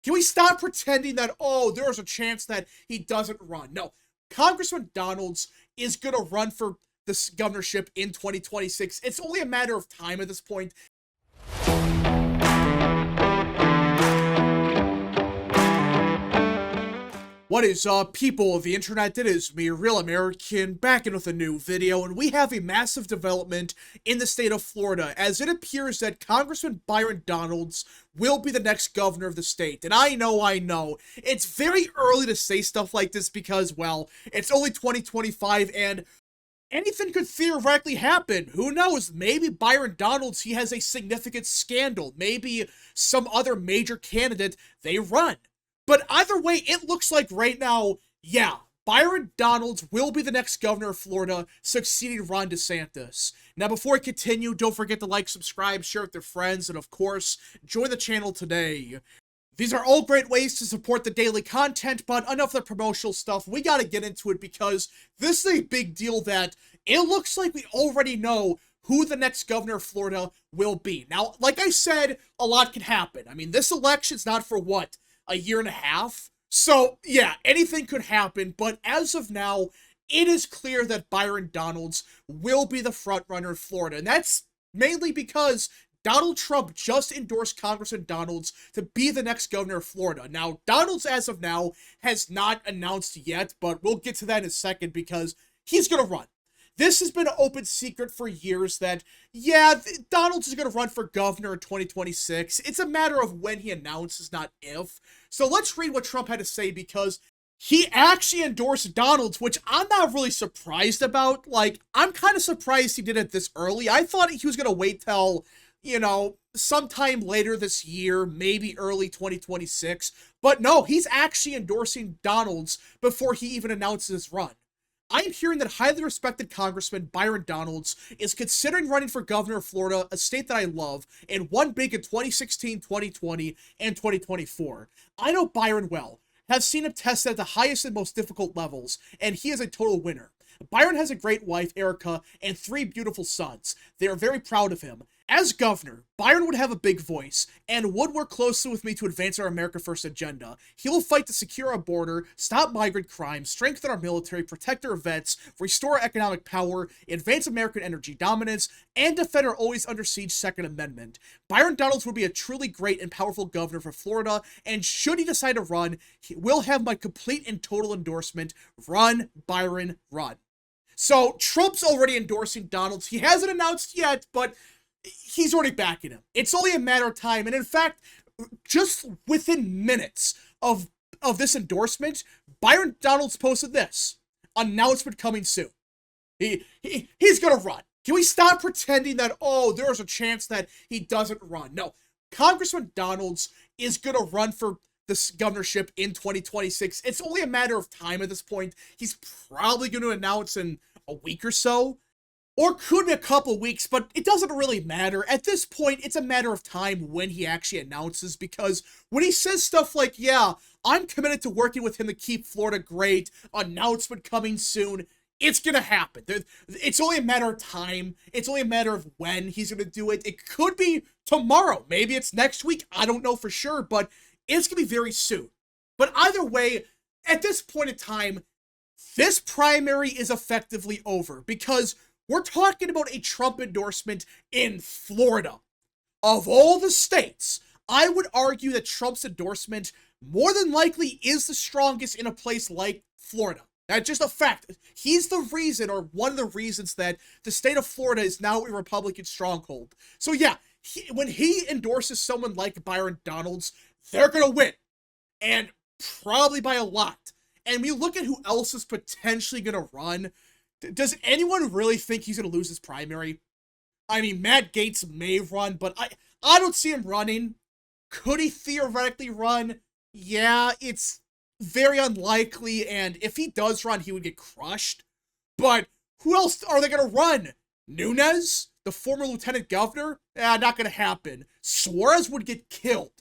Can we stop pretending that, oh, there's a chance that he doesn't run? No, Congressman Donalds is going to run for this governorship in 2026. It's only a matter of time at this point. What is up, people of the internet? It is me, Real American, back in with a new video, and we have a massive development in the state of Florida, as it appears that Congressman Byron Donalds will be the next governor of the state. And I know, it's very early to say stuff like this because, well, it's only 2025, and anything could theoretically happen. Who knows? Maybe Byron Donalds, he has a significant scandal. Maybe some other major candidate, they run. But either way, it looks like right now, yeah, Byron Donalds will be the next governor of Florida, succeeding Ron DeSantis. Now, before I continue, don't forget to like, subscribe, share with your friends, and of course, join the channel today. These are all great ways to support the daily content, but enough of the promotional stuff. We gotta get into it because this is a big deal that it looks like we already know who the next governor of Florida will be. Now, like I said, a lot can happen. I mean, this election's not for what? A year and a half? So, yeah, anything could happen, but as of now, it is clear that Byron Donalds will be the frontrunner of Florida, and that's mainly because Donald Trump just endorsed Congressman Donalds to be the next governor of Florida. Now, Donalds, as of now, has not announced yet, but we'll get to that in a second because he's gonna run. This has been an open secret for years that, yeah, Donalds is going to run for governor in 2026. It's a matter of when he announces, not if. So let's read what Trump had to say because he actually endorsed Donalds, which I'm not really surprised about. Like, I'm kind of surprised he did it this early. I thought he was going to wait till, you know, sometime later this year, maybe early 2026. But no, he's actually endorsing Donalds before he even announces his run. I am hearing that highly respected Congressman Byron Donalds is considering running for governor of Florida, a state that I love, and won big in 2016, 2020, and 2024. I know Byron well, have seen him tested at the highest and most difficult levels, and he is a total winner. Byron has a great wife, Erica, and 3 beautiful sons. They are very proud of him. As governor, Byron would have a big voice and would work closely with me to advance our America First agenda. He will fight to secure our border, stop migrant crime, strengthen our military, protect our vets, restore economic power, advance American energy dominance, and defend our always under siege Second Amendment. Byron Donalds will be a truly great and powerful governor for Florida, and should he decide to run, he will have my complete and total endorsement. Run, Byron, run. So, Trump's already endorsing Donalds. He hasn't announced yet, but he's already backing him. It's only a matter of time. And in fact, just within minutes of this endorsement, Byron Donalds posted this. Announcement coming soon. He's going to run. Can we stop pretending that, oh, there's a chance that he doesn't run? No. Congressman Donalds is going to run for this governorship in 2026. It's only a matter of time at this point. He's probably going to announce in a week or so. Or could be a couple weeks, but it doesn't really matter. At this point, it's a matter of time when he actually announces, because when he says stuff like, yeah, I'm committed to working with him to keep Florida great, announcement coming soon, it's going to happen. It's only a matter of time. It's only a matter of when he's going to do it. It could be tomorrow. Maybe it's next week. I don't know for sure, but it's going to be very soon. But either way, at this point in time, this primary is effectively over because we're talking about a Trump endorsement in Florida. Of all the states, I would argue that Trump's endorsement more than likely is the strongest in a place like Florida. That's just a fact. He's the reason, or one of the reasons, that the state of Florida is now a Republican stronghold. So yeah, when he endorses someone like Byron Donalds, they're going to win. And probably by a lot. And we look at who else is potentially going to run. Does anyone really think he's going to lose his primary? I mean, Matt Gaetz may run, but I don't see him running. Could he theoretically run? Yeah, it's very unlikely, and if he does run, he would get crushed. But who else are they going to run? Nunes, the former lieutenant governor? Not going to happen. Suarez would get killed.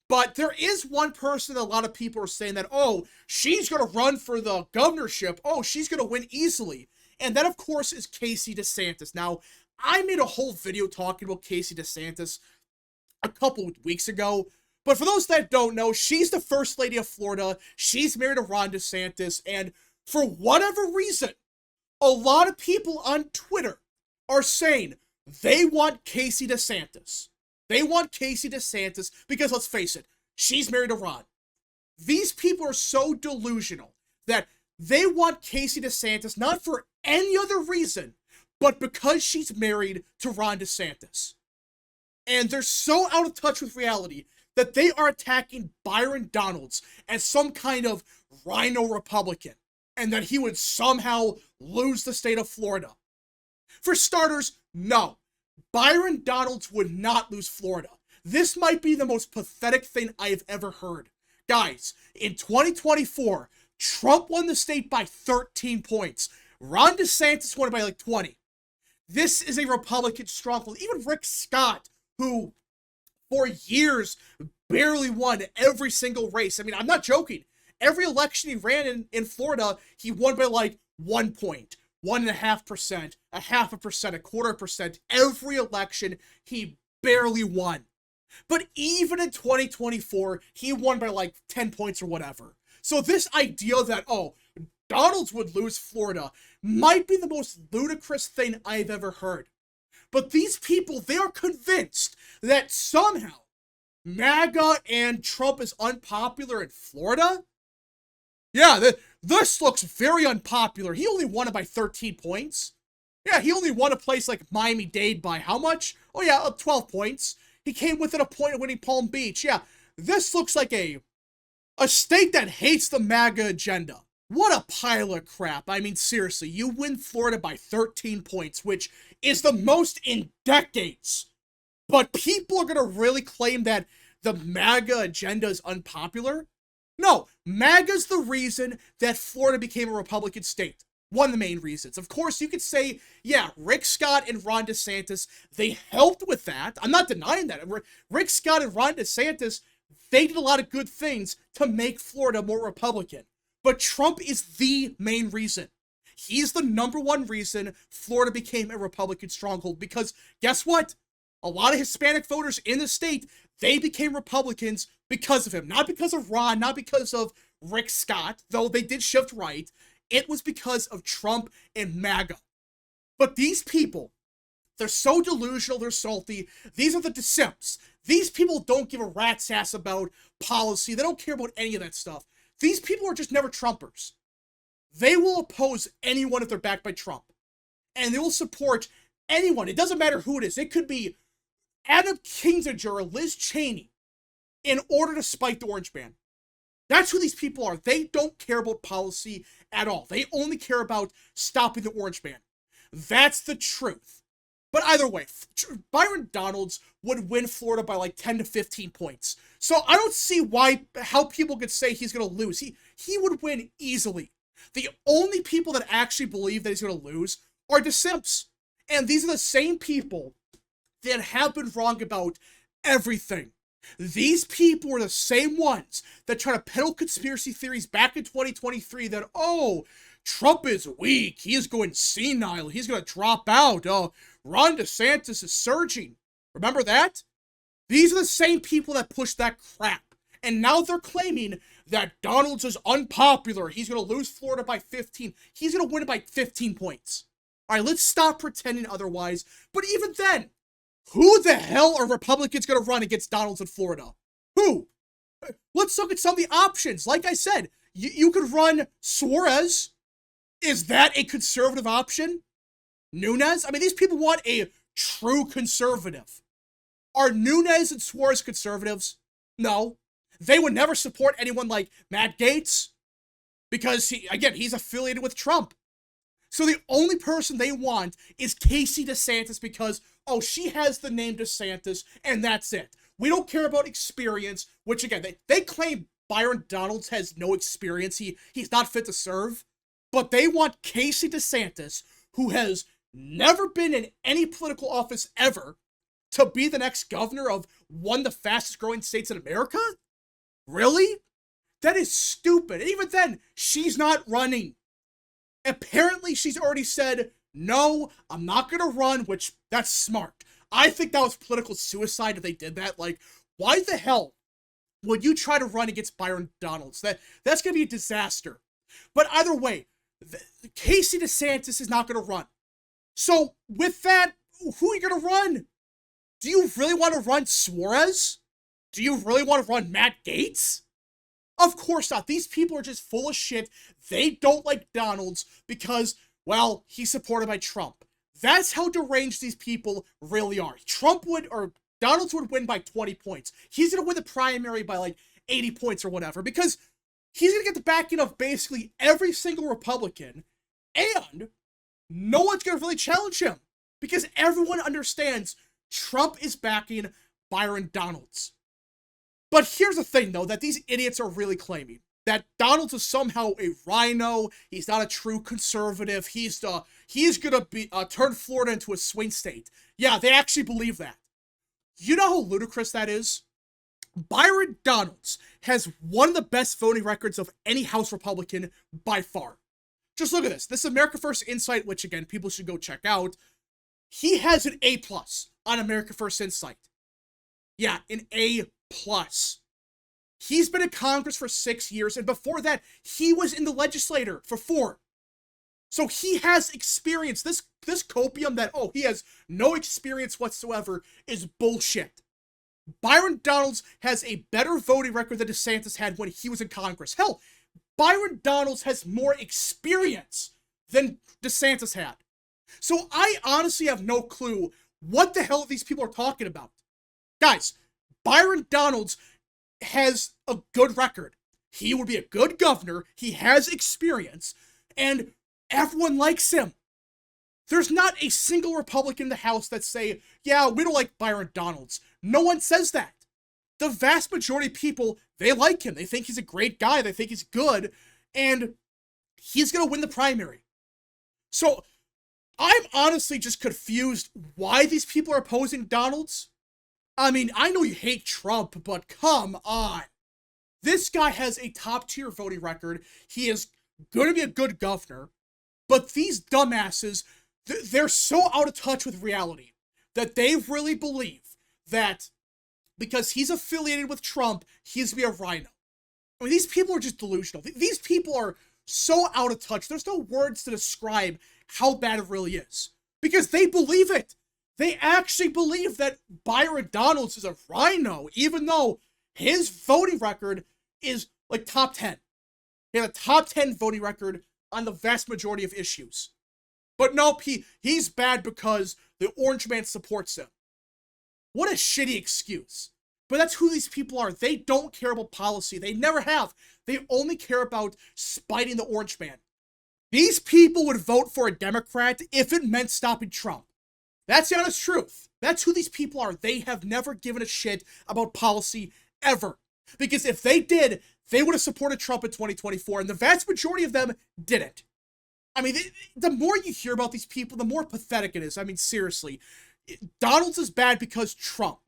But there is one person that a lot of people are saying that, oh, she's going to run for the governorship. Oh, she's going to win easily. And that, of course, is Casey DeSantis. Now, I made a whole video talking about Casey DeSantis a couple of weeks ago, But for those that don't know, she's the first lady of Florida. She's married to Ron DeSantis. And for whatever reason, a lot of people on Twitter are saying they want Casey DeSantis. They want Casey DeSantis because, let's face it, she's married to Ron. These people are so delusional that they want Casey DeSantis not for any other reason, but because she's married to Ron DeSantis. And they're so out of touch with reality that they are attacking Byron Donalds as some kind of rhino Republican, and that he would somehow lose the state of Florida. For starters, no. Byron Donalds would not lose Florida. This might be the most pathetic thing I have ever heard. Guys, in 2024, Trump won the state by 13 points. Ron DeSantis won it by like 20. This is a Republican stronghold. Even Rick Scott, who for years barely won every single race. I mean, I'm not joking. Every election he ran in Florida, he won by like 1 point, 1.5%, 0.5%, 0.25%. Every election, he barely won. But even in 2024, he won by like 10 points or whatever. So this idea that, oh, Donalds would lose Florida might be the most ludicrous thing I've ever heard. But these people, they are convinced that somehow Maga and Trump is unpopular in Florida. Yeah, this looks very unpopular. He only won it by 13 points. Yeah, he only won a place like Miami-Dade by how much? Oh yeah, 12 points. He came within a point of winning Palm Beach. Yeah, this looks like a state that hates the MAGA agenda. What a pile of crap. I mean, seriously, you win Florida by 13 points, which is the most in decades. But people are going to really claim that the MAGA agenda is unpopular? No, MAGA's the reason that Florida became a Republican state. One of the main reasons. Of course, you could say, yeah, Rick Scott and Ron DeSantis, they helped with that. I'm not denying that. Rick Scott and Ron DeSantis, they did a lot of good things to make Florida more Republican. But Trump is the main reason. He's the #1 reason Florida became a Republican stronghold. Because guess what? A lot of Hispanic voters in the state, they became Republicans because of him. Not because of Ron, not because of Rick Scott, though they did shift right. It was because of Trump and MAGA. But these people, they're so delusional, they're salty. These are the DeSimps. These people don't give a rat's ass about policy. They don't care about any of that stuff. These people are just never Trumpers. They will oppose anyone if they're backed by Trump. And they will support anyone. It doesn't matter who it is. It could be Adam Kinzinger or Liz Cheney in order to spite the orange man. That's who these people are. They don't care about policy at all. They only care about stopping the orange man. That's the truth. But either way, Byron Donalds would win Florida by like 10 to 15 points. So I don't see how people could say he's going to lose. He would win easily. The only people that actually believe that he's going to lose are DeSimps. And these are the same people that have been wrong about everything. These people are the same ones that try to peddle conspiracy theories back in 2023 that, oh, Trump is weak, he is going senile, he's going to drop out, oh, Ron DeSantis is surging. Remember that? These are the same people that push that crap. And now they're claiming that Donalds is unpopular, he's going to lose Florida by 15, he's going to win it by 15 points. Alright, let's stop pretending otherwise. But even then, who the hell are Republicans going to run against Donalds in Florida? Who? Let's look at some of the options. Like I said, you could run Suarez. Is that a conservative option? Nunes? I mean, these people want a true conservative. Are Nunes and Suarez conservatives? No. They would never support anyone like Matt Gaetz because, he's affiliated with Trump. So the only person they want is Casey DeSantis because, oh, she has the name DeSantis, and that's it. We don't care about experience, which, again, they claim Byron Donalds has no experience. He's not fit to serve. But they want Casey DeSantis, who has never been in any political office ever, to be the next governor of one of the fastest growing states in America? Really? That is stupid. And even then, she's not running. Apparently, she's already said, no, I'm not going to run, which, that's smart. I think that was political suicide if they did that. Like, why the hell when you try to run against Byron Donalds. That's going to be a disaster. But either way, Casey DeSantis is not going to run. So with that, who are you going to run? Do you really want to run Suarez? Do you really want to run Matt Gaetz? Of course not. These people are just full of shit. They don't like Donalds because, well, he's supported by Trump. That's how deranged these people really are. Donalds would win by 20 points. He's going to win the primary by like 80 points or whatever because he's going to get the backing of basically every single Republican, and no one's going to really challenge him because everyone understands Trump is backing Byron Donalds. But here's the thing, though, that these idiots are really claiming. That Donalds is somehow a rhino, he's not a true conservative, he's going to be turn Florida into a swing state. Yeah, they actually believe that. You know how ludicrous that is? Byron Donalds has one of the best voting records of any House Republican by far. Just look at this. This is America First Insight, which, again, people should go check out. He has an A+ on America First Insight. Yeah, an A+. He's been in Congress for 6 years, and before that, he was in the legislature for 4. So he has experience. This copium that, oh, he has no experience whatsoever is bullshit. Byron Donalds has a better voting record than DeSantis had when he was in Congress. Hell, Byron Donalds has more experience than DeSantis had. So I honestly have no clue what the hell these people are talking about. Guys, Byron Donalds has a good record. He would be a good governor. He has experience. And everyone likes him. There's not a single Republican in the House that say, yeah, we don't like Byron Donalds. No one says that. The vast majority of people, they like him. They think he's a great guy. They think he's good. And he's going to win the primary. So I'm honestly just confused why these people are opposing Donalds. I mean, I know you hate Trump, but come on. This guy has a top-tier voting record. He is going to be a good governor. But these dumbasses, they're so out of touch with reality that they really believe that because he's affiliated with Trump, he's going to be a rhino. I mean, these people are just delusional. These people are so out of touch. There's no words to describe how bad it really is. Because they believe it. They actually believe that Byron Donalds is a rhino, even though his voting record is like top 10. He has a top 10 voting record on the vast majority of issues. But nope, he's bad because the orange man supports him. What a shitty excuse. But that's who these people are. They don't care about policy. They never have. They only care about spiting the orange man. These people would vote for a Democrat if it meant stopping Trump. That's the honest truth. That's who these people are. They have never given a shit about policy ever. Because if they did, they would have supported Trump in 2024, and the vast majority of them didn't. I mean, the more you hear about these people, the more pathetic it is. I mean, seriously. Donalds is bad because Trump.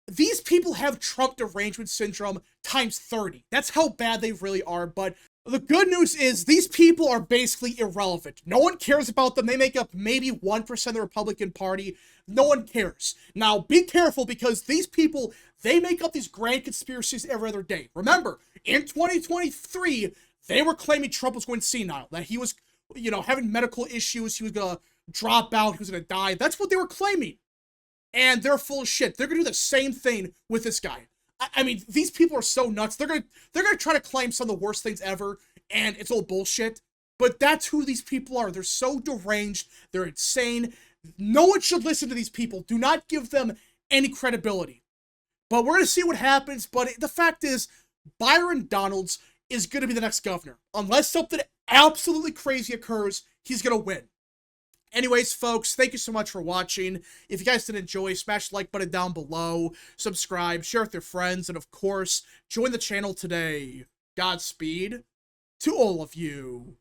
These people have Trump derangement syndrome times 30. That's how bad they really are, but the good news is these people are basically irrelevant. No one cares about them. They make up maybe 1% of the Republican Party. No one cares. Now, be careful because these people, they make up these grand conspiracies every other day. Remember, in 2023, they were claiming Trump was going senile, that he was, having medical issues, he was going to drop out, he was going to die. That's what they were claiming. And they're full of shit. They're going to do the same thing with this guy. I mean, these people are so nuts. They're gonna try to claim some of the worst things ever, and it's all bullshit. But that's who these people are. They're so deranged. They're insane. No one should listen to these people. Do not give them any credibility. But we're gonna see what happens. But the fact is, Byron Donalds is gonna be the next governor. Unless something absolutely crazy occurs, he's gonna win. Anyways, folks, thank you so much for watching. If you guys did enjoy, smash the like button down below, subscribe, share with your friends, and of course, join the channel today. Godspeed to all of you.